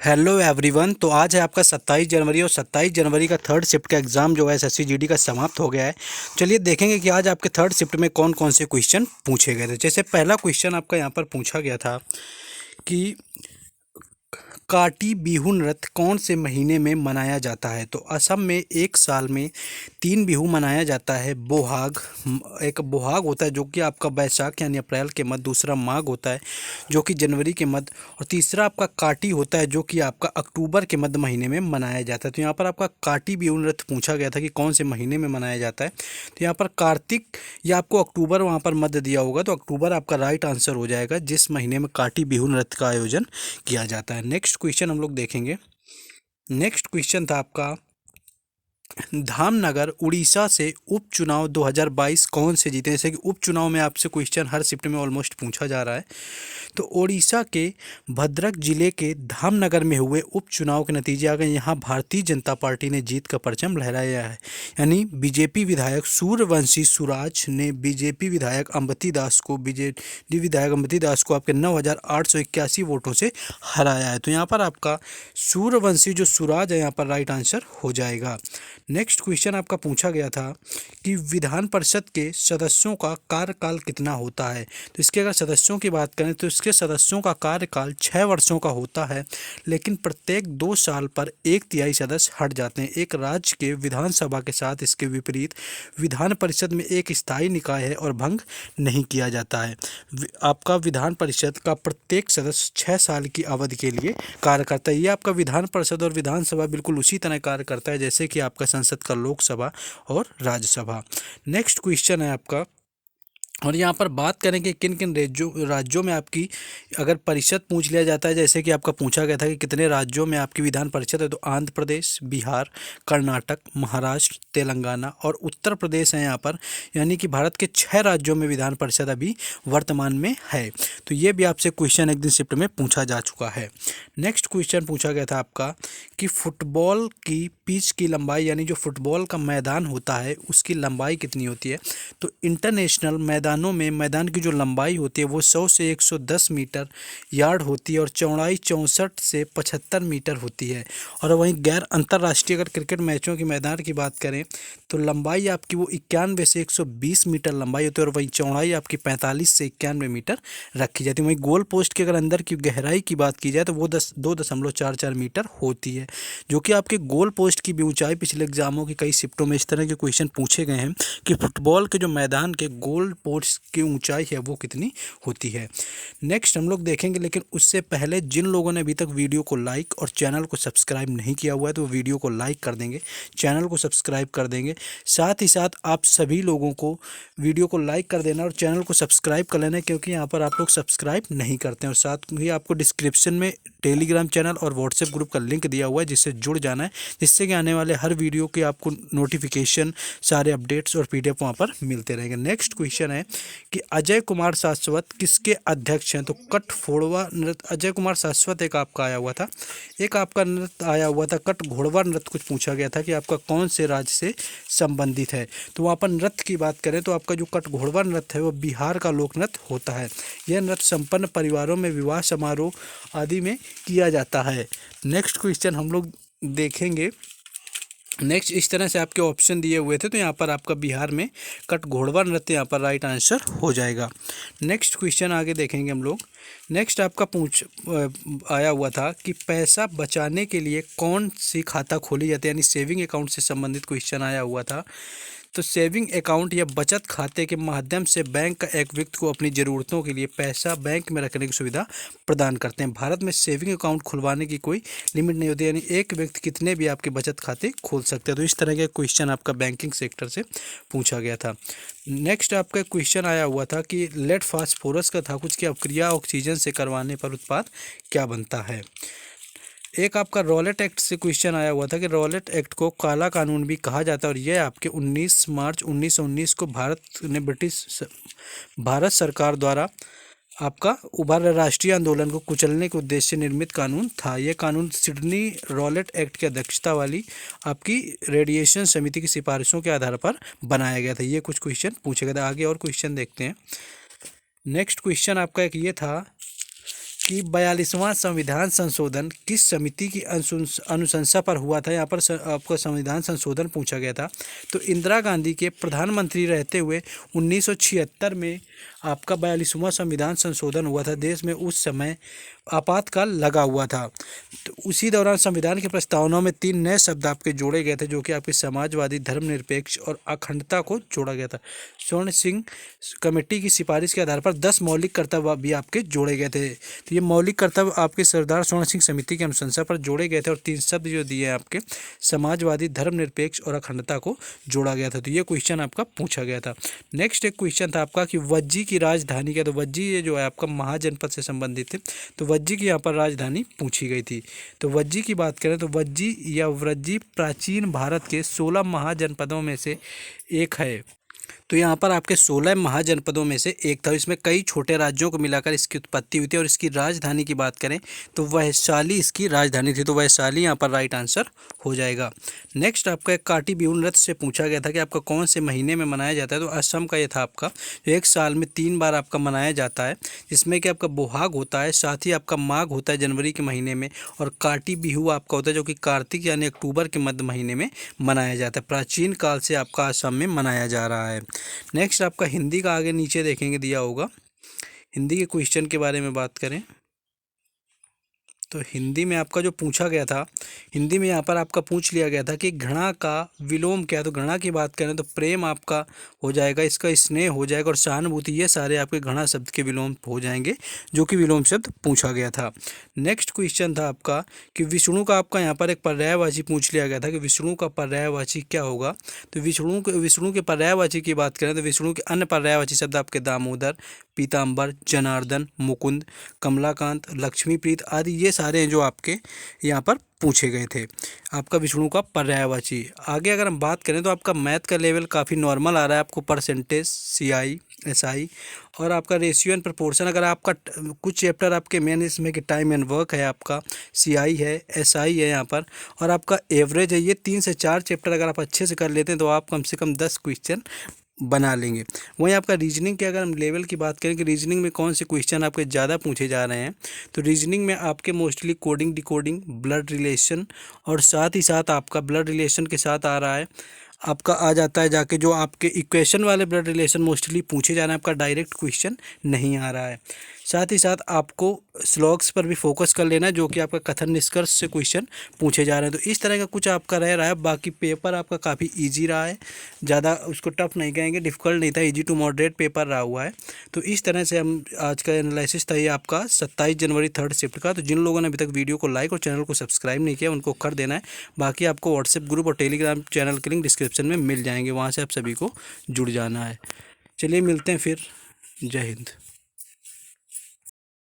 Hello everyone. तो आज है आपका 27 जनवरी और 27 जनवरी का थर्ड शिफ्ट का एग्ज़ाम जो है एसएससी जीडी का समाप्त हो गया है। चलिए देखेंगे कि आज आपके थर्ड शिफ्ट में कौन कौन से क्वेश्चन पूछे गए थे। जैसे पहला क्वेश्चन आपका यहाँ पर पूछा गया था कि काटी बिहू नृत्य कौन से महीने में मनाया जाता है। तो असम में एक साल में तीन बिहू मनाया जाता है। बोहाग, एक बोहाग होता है जो कि आपका बैसाख यानी अप्रैल के मध्य, दूसरा माघ होता है जो कि जनवरी के मध्य, और तीसरा आपका काटी होता है जो कि आपका अक्टूबर के मध्य महीने में मनाया जाता है। तो यहाँ पर आपका काटी बिहू नृत्य पूछा गया था कि कौन से महीने में मनाया जाता है। तो यहाँ पर कार्तिक या आपको अक्टूबर वहाँ पर मध्य दिया होगा, तो अक्टूबर आपका राइट आंसर हो जाएगा जिस महीने में काटी बिहू नृत्य का आयोजन किया जाता है। नेक्स्ट क्वेश्चन हम लोग देखेंगे। नेक्स्ट क्वेश्चन था आपका, धामनगर उड़ीसा से उपचुनाव 2022 कौन से जीते। जैसे कि उपचुनाव में आपसे क्वेश्चन हर शिफ्ट में ऑलमोस्ट पूछा जा रहा है। तो ओडिशा के भद्रक जिले के धामनगर में हुए उपचुनाव के नतीजे आ गए। यहाँ भारतीय जनता पार्टी ने जीत का परचम लहराया है। यानी बीजेपी विधायक सूर्यवंशी सुराज ने बीजेपी विधायक अम्बती दास को आपके 9,881 वोटों से हराया है। तो यहाँ पर आपका सूर्यवंशी जो सुराज है यहाँ पर राइट आंसर हो जाएगा। नेक्स्ट क्वेश्चन आपका पूछा गया था कि विधान परिषद के सदस्यों का कार्यकाल कितना होता है। तो इसके अगर सदस्यों की बात करें तो इसके सदस्यों का कार्यकाल 6 वर्षों का होता है, लेकिन प्रत्येक 2 साल पर 1/3 सदस्य हट जाते हैं। एक राज्य के विधानसभा के साथ इसके विपरीत विधान परिषद में एक स्थायी निकाय है और भंग नहीं किया जाता है। आपका विधान परिषद का प्रत्येक सदस्य 6 साल की अवधि के लिए कार्य करता है। ये आपका विधान परिषद और विधानसभा बिल्कुल उसी तरह कार्य करता है जैसे कि आपका संसद का लोकसभा और राज्यसभा। नेक्स्ट क्वेश्चन है आपका, और यहाँ पर बात करें कि किन किन राज्यों में आपकी अगर परिषद पूछ लिया जाता है। जैसे कि आपका पूछा गया था कि कितने राज्यों में आपकी विधान परिषद है। तो आंध्र प्रदेश, बिहार, कर्नाटक, महाराष्ट्र, तेलंगाना और उत्तर प्रदेश है यहाँ पर। यानी कि भारत के 6 राज्यों में विधान परिषद अभी वर्तमान में है। तो ये भी आपसे क्वेश्चन एक दिन शिफ्ट में पूछा जा चुका है। नेक्स्ट क्वेश्चन पूछा गया था आपका कि फुटबॉल की पिच की लंबाई, यानी जो फुटबॉल का मैदान होता है उसकी लंबाई कितनी होती है। तो इंटरनेशनल मैदानों में मैदान की जो लंबाई होती है वो 100 से 110 मीटर यार्ड होती है और चौड़ाई 64 से 75 मीटर होती है। और वहीं गैर अंतर्राष्ट्रीय अगर क्रिकेट मैचों की मैदान की बात करें तो लंबाई आपकी वो 91 से 120 मीटर लंबाई होती है और वहीं चौड़ाई आपकी 45 से 91 मीटर रखी जाती है। वहीं गोल पोस्ट के अगर अंदर की गहराई की बात की जाए तो वो 2.44 मीटर होती है, जो कि आपके गोल पोस्ट की भी ऊंचाई पिछले एग्जामों की कई शिफ्टों में इस तरह के क्वेश्चन पूछे गए हैं कि फुटबॉल के जो मैदान के गोल पोस्ट की ऊंचाई है वो कितनी होती है। नेक्स्ट हम लोग देखेंगे, लेकिन उससे पहले जिन लोगों ने अभी तक वीडियो को लाइक और चैनल को सब्सक्राइब नहीं किया हुआ है तो वीडियो को लाइक कर देंगे, चैनल को सब्सक्राइब कर देंगे। साथ ही साथ आप सभी लोगों को वीडियो को लाइक कर देना और चैनल को सब्सक्राइब कर लेना, क्योंकि यहाँ पर आप लोग सब्सक्राइब नहीं करते हैं। और साथ ही आपको डिस्क्रिप्शन में टेलीग्राम चैनल और व्हाट्सएप ग्रुप का लिंक दिया हुआ है जिससे जुड़ जाना है, जिससे कि आने वाले हर वीडियो के आपको नोटिफिकेशन, सारे अपडेट्स और पीडीएफ वहाँ पर मिलते रहेंगे। नेक्स्ट क्वेश्चन है कि अजय कुमार शाश्वत किसके अध्यक्ष हैं। तो कठफोड़वा नृत्य, अजय कुमार शाश्वत एक आपका आया हुआ था, एक आपका नृत्य आया हुआ था कठघोड़वा नृत्य। कुछ पूछा गया था कि आपका कौन से राज्य से संबंधित है। तो वहाँ पर नृत्य की बात करें तो आपका जो कठघोड़वा नृत्य है वो बिहार का लोक नृत्य होता है। यह नृत्य संपन्न परिवारों में विवाह समारोह आदि में किया जाता है। नेक्स्ट क्वेश्चन हम लोग देखेंगे। नेक्स्ट इस तरह से आपके ऑप्शन दिए हुए थे तो यहाँ पर आपका बिहार में कठघोड़वा नृत्य यहाँ पर राइट आंसर हो जाएगा। नेक्स्ट क्वेश्चन आगे देखेंगे हम लोग। नेक्स्ट आपका आया हुआ था कि पैसा बचाने के लिए कौन सी खाता खोली जाती है, यानी सेविंग अकाउंट से संबंधित क्वेश्चन आया हुआ था। तो सेविंग अकाउंट या बचत खाते के माध्यम से बैंक का एक व्यक्ति को अपनी ज़रूरतों के लिए पैसा बैंक में रखने की सुविधा प्रदान करते हैं। भारत में सेविंग अकाउंट खुलवाने की कोई लिमिट नहीं होती, यानी एक व्यक्ति कितने भी आपके बचत खाते खोल सकते हैं। तो इस तरह का क्वेश्चन आपका बैंकिंग सेक्टर से पूछा गया था। नेक्स्ट आपका क्वेश्चन आया हुआ था कि लेड फास्फोरस का था कुछ की अपक्रिया ऑक्सीजन से करवाने पर उत्पाद क्या बनता है। एक आपका रॉलेट एक्ट से क्वेश्चन आया हुआ था कि रॉलेट एक्ट को काला कानून भी कहा जाता है और यह आपके 19 मार्च 1919 को भारत सरकार द्वारा आपका उभर राष्ट्रीय आंदोलन को कुचलने के उद्देश्य से निर्मित कानून था। यह कानून सिडनी रॉलेट एक्ट की अध्यक्षता वाली आपकी रेडिएशन समिति की सिफारिशों के आधार पर बनाया गया था। ये कुछ क्वेश्चन पूछे गए थे। आगे और क्वेश्चन देखते हैं। नेक्स्ट क्वेश्चन आपका एक ये था कि 42वां संविधान संशोधन किस समिति की अनुशंसा पर हुआ था। यहाँ पर आपका संविधान संशोधन पूछा गया था। तो इंदिरा गांधी के प्रधानमंत्री रहते हुए 1976 में आपका 42वां संविधान संशोधन हुआ था। देश में उस समय आपातकाल लगा हुआ था। तो उसी दौरान संविधान की प्रस्तावना में 3 नए शब्द आपके जोड़े गए थे, जो कि आपके समाजवादी, धर्मनिरपेक्ष और अखंडता को जोड़ा गया था। स्वर्ण सिंह कमेटी की सिफारिश के आधार पर 10 मौलिक कर्तव्य भी आपके जोड़े गए थे। तो ये मौलिक कर्तव्य आपके सरदार स्वर्ण सिंह समिति की अनुशंसा पर जोड़े गए थे और 3 शब्द जो दिए आपके समाजवादी, धर्मनिरपेक्ष और अखंडता को जोड़ा गया था। तो ये क्वेश्चन आपका पूछा गया था। नेक्स्ट एक क्वेश्चन था आपका कि वज्जी की राजधानी क्या। तो वज्जी ये जो है आपका महाजनपद से संबंधित है। तो वज्जी की यहाँ पर राजधानी पूछी गई थी। तो वज्जी की बात करें तो वज्जी या व्रज्जी प्राचीन भारत के 16 महाजनपदों में से एक है। तो यहाँ पर आपके 16 महाजनपदों में से एक था। इसमें कई छोटे राज्यों को मिलाकर इसकी उत्पत्ति हुई थी। और इसकी राजधानी की बात करें तो वैशाली इसकी राजधानी थी। तो वैशाली यहाँ पर राइट आंसर हो जाएगा। नेक्स्ट आपका एक काटी बिहू नृत्य से पूछा गया था कि आपका कौन से महीने में मनाया जाता है। तो असम का ये था आपका, जो 1 साल में 3 बार आपका मनाया जाता है, जिसमें कि आपका बोहाग होता है, साथ ही आपका माघ होता है जनवरी के महीने में, और काटी बिहू आपका होता है जो कि कार्तिक यानी अक्टूबर के मध्य महीने में मनाया जाता है। प्राचीन काल से आपका असम में मनाया जा रहा है। नेक्स्ट आपका हिंदी का आगे नीचे देखेंगे दिया होगा। हिंदी के क्वेश्चन के बारे में बात करें तो हिंदी में आपका जो पूछा गया था, हिंदी में यहाँ पर आपका पूछ लिया गया था कि घृणा का विलोम क्या है। तो घृणा की बात करें तो प्रेम आपका हो जाएगा, इसका स्नेह हो जाएगा, और सहानुभूति, ये सारे आपके घृणा शब्द के विलोम हो जाएंगे, जो कि विलोम शब्द पूछा गया था। नेक्स्ट क्वेश्चन था आपका कि विष्णु का आपका यहाँ पर एक पर्यायवाची पूछ लिया गया था कि विष्णु का पर्यायवाची क्या होगा। तो विष्णु के पर्यायवाची की बात करें तो विष्णु के अन्य पर्यायवाची शब्द आपके दामोदर, पीताम्बर, जनार्दन, मुकुंद, कमलाकांत, लक्ष्मीप्रीत आदि ये सारे हैं जो आपके यहाँ पर पूछे गए थे। आपका विष्णु का पर्यायवाची। आगे अगर हम बात करें तो आपका मैथ का लेवल काफ़ी नॉर्मल आ रहा है। आपको परसेंटेज, सीआई, एसआई और आपका रेशियो एंड प्रोपोर्शन, अगर आपका कुछ चैप्टर आपके मेन इसमें कि टाइम एंड वर्क है, आपका सीआई है, एसआई है यहाँ पर, और आपका एवरेज है, ये 3 से 4 चैप्टर अगर आप अच्छे से कर लेते हैं तो आप कम से कम 10 क्वेश्चन बना लेंगे। वहीं आपका रीजनिंग के अगर हम लेवल की बात करें कि रीजनिंग में कौन से क्वेश्चन आपके ज़्यादा पूछे जा रहे हैं, तो रीजनिंग में आपके mostly coding, decoding, blood relation, और साथ ही साथ आपका ब्लड रिलेशन के साथ आ रहा है आपका आ जाता है जाके जो आपके इक्वेशन वाले ब्लड रिलेशन मोस्टली पूछे जा रहे हैं। आपका डायरेक्ट क्वेश्चन नहीं आ रहा है। साथ ही साथ आपको स्लॉग्स पर भी फोकस कर लेना है, जो कि आपका कथन निष्कर्ष से क्वेश्चन पूछे जा रहे हैं। तो इस तरह का कुछ आपका रह रहा है। बाकी पेपर आपका काफ़ी इजी रहा है, ज़्यादा उसको टफ नहीं कहेंगे, डिफ़िकल्ट नहीं था, इजी टू मॉडरेट पेपर रहा हुआ है। तो इस तरह से हम आज का एनालिसिस था ये आपका 27 जनवरी 3rd शिफ्ट का। तो जिन लोगों ने अभी तक वीडियो को लाइक और चैनल को सब्सक्राइब नहीं किया उनको कर देना है। बाकी आपको व्हाट्सएप ग्रुप और टेलीग्राम चैनल के लिंक डिस्क्रिप्शन में मिल जाएंगे, वहाँ से आप सभी को जुड़ जाना है। चलिए मिलते हैं फिर। जय हिंद।